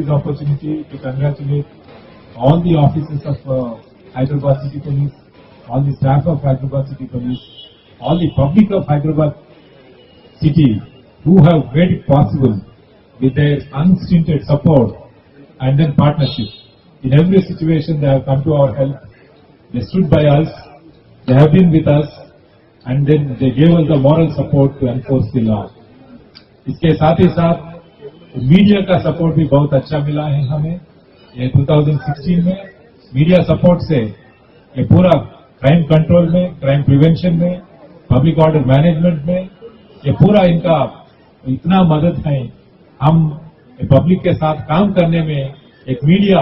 this opportunity to congratulate all the officers of Hyderabad City Police, all the staff of Hyderabad City Police, all the public of Hyderabad City who have made it possible with their unstinted support and then partnership. In every situation they have come to our help, they stood by us, they have been with us and then they gave us the moral support to enforce the law. इसके साथ ही साथ media का support भी बहुत अच्छा मिला है हमें। ये 2016 में मीडिया सपोर्ट से ये पूरा क्राइम कंट्रोल में, क्राइम प्रिवेंशन में, पब्लिक ऑर्डर मैनेजमेंट में ये पूरा इनका इतना मदद है। हम पब्लिक के साथ काम करने में एक मीडिया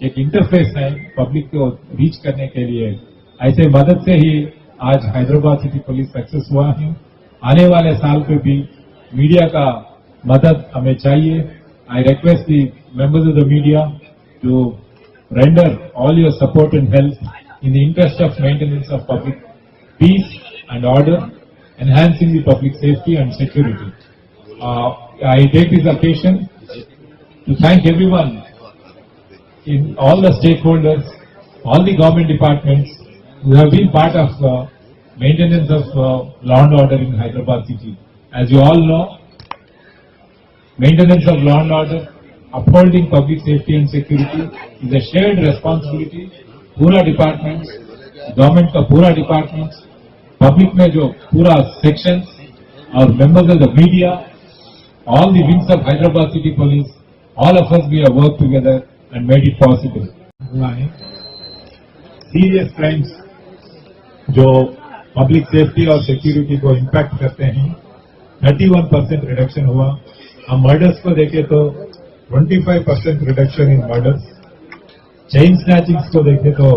एक इंटरफेस है पब्लिक को रीच करने के लिए। ऐसे मदद से ही आज हैदराबाद सिटी पुलिस सक्सेस हुआ है। आने वाले साल पे भी मीडिया का मदद हमें चाहिए। I request the members of the media to render all your support and help in the interest of maintenance of public peace and order, enhancing the public safety and security. I take this occasion to thank everyone in all the stakeholders, all the government departments who have been part of maintenance of law and order in Hyderabad city. As you all know, maintenance of law and order, upholding public safety and security is a shared responsibility. पूरा departments, government का पूरा departments, public में जो पूरा section और members of the media, all the wings of Hyderabad city police, all of us we have work together and made it possible. Serious crimes जो public safety और security को impact करते हैं 31% रिडक्शन हुआ। हम मर्डर्स को देखें तो 25% reduction in murders. Chain snatchings को देखें तो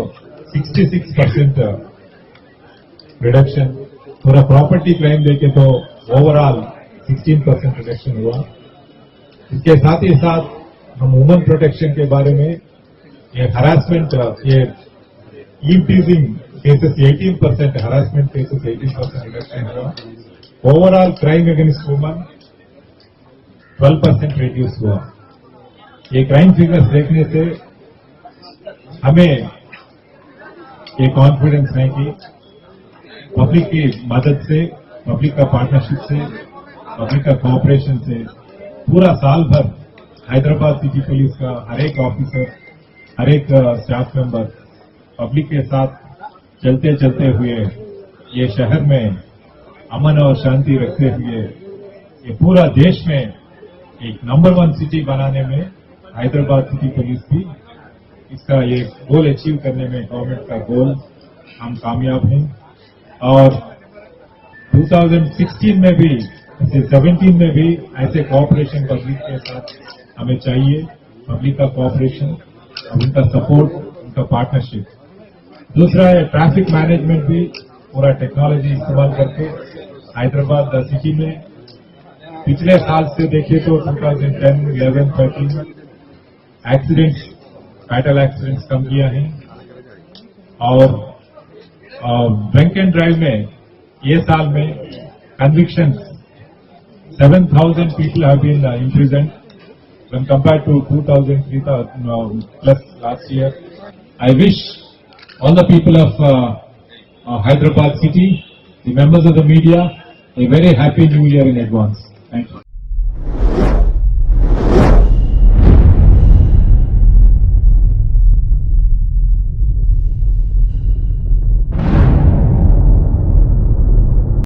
66% रिडक्शन। पूरा प्रॉपर्टी क्राइम देखे तो ओवरऑल 16% रिडक्शन हुआ। इसके साथ ही साथ हम वुमेन प्रोटेक्शन के बारे में ये हरासमेंट, ये ईवटीजिंग केसेस 18%, हरासमेंट केसेस 18% रिडक्शन हुआ। Overall crime against women 12% reduce हुआ। ये क्राइम फिगर्स देखने से हमें ये कॉन्फिडेंस है कि पब्लिक की मदद से, पब्लिक का पार्टनरशिप से, पब्लिक का कोऑपरेशन से पूरा साल भर हैदराबाद सिटी पुलिस का हर एक ऑफिसर, हर एक स्टाफ मेंबर पब्लिक के साथ चलते चलते हुए ये शहर में अमन और शांति रखते हुए ये पूरा देश में एक नंबर 1 सिटी बनाने में हैदराबाद सिटी पुलिस भी इसका ये गोल अचीव करने में गवर्नमेंट का गोल हम कामयाब हैं। और 2016 में भी, 17 में भी ऐसे कोऑपरेशन पब्लिक के साथ हमें चाहिए। पब्लिक का कोऑपरेशन और उनका सपोर्ट, उनका पार्टनरशिप। दूसरा है ट्रैफिक मैनेजमेंट भी पूरा टेक्नोलॉजी इस्तेमाल करके हैदराबाद सिटी में पिछले साल से देखें तो 2010, 11, 13 एक्सीडेंट्स, फैटल एक्सीडेंट्स कम किया है। और ड्रंक एंड ड्राइव में ये साल में convictions 7,000 people have been imprisoned when compared to 2,000, 3,000 plus last year. I wish all the people of Hyderabad city, the members of the media, a very happy new year in advance. Thank you.